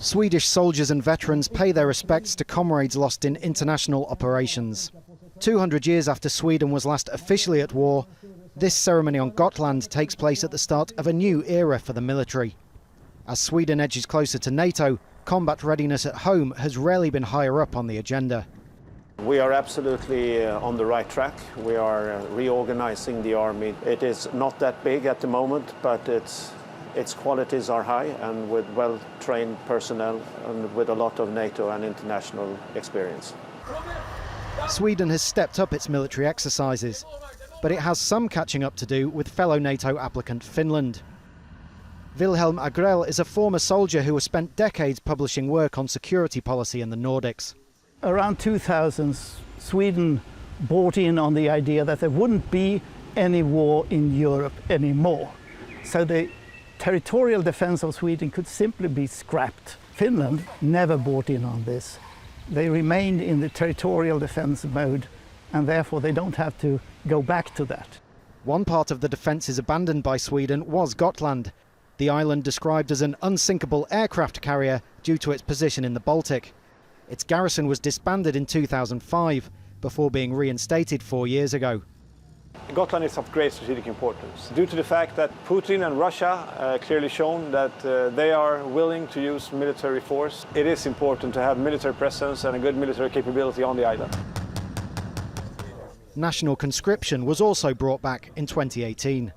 Swedish soldiers and veterans pay their respects to comrades lost in international operations. 200 years after Sweden was last officially at war, this ceremony on Gotland takes place at the start of a new era for the military. As Sweden edges closer to NATO, combat readiness at home has rarely been higher up on the agenda. We are absolutely on the right track. We are reorganizing the army. It is not that big at the moment, but its qualities are high, and with well-trained personnel and with a lot of NATO and international experience. Sweden has stepped up its military exercises, but it has some catching up to do with fellow NATO applicant Finland. Wilhelm Agrell is a former soldier who has spent decades publishing work on security policy in the Nordics. Around 2000, Sweden bought in on the idea that there wouldn't be any war in Europe anymore. So the territorial defense of Sweden could simply be scrapped. Finland never bought in on this. They remained in the territorial defense mode, and therefore they don't have to go back to that. One part of the defences abandoned by Sweden was Gotland, the island described as an unsinkable aircraft carrier due to its position in the Baltic. Its garrison was disbanded in 2005 before being reinstated 4 years ago. Gotland is of great strategic importance due to the fact that Putin and Russia clearly shown that they are willing to use military force. It is important to have military presence and a good military capability on the island. National conscription was also brought back in 2018.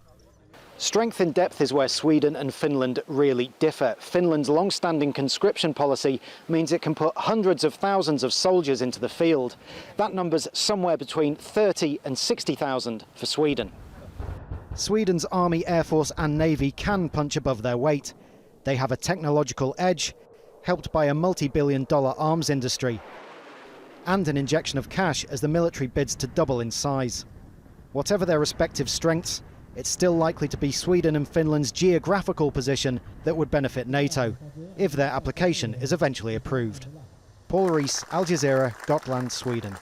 Strength in depth is where Sweden and Finland really differ. Finland's long-standing conscription policy means it can put hundreds of thousands of soldiers into the field. That number's somewhere between 30 and 60,000 for Sweden. Sweden's Army, Air Force and Navy can punch above their weight. They have a technological edge, helped by a multi-billion-dollar arms industry, and an injection of cash as the military bids to double in size. Whatever their respective strengths, it's still likely to be Sweden and Finland's geographical position that would benefit NATO, if their application is eventually approved. Rhys, Al Jazeera, Gotland, Sweden.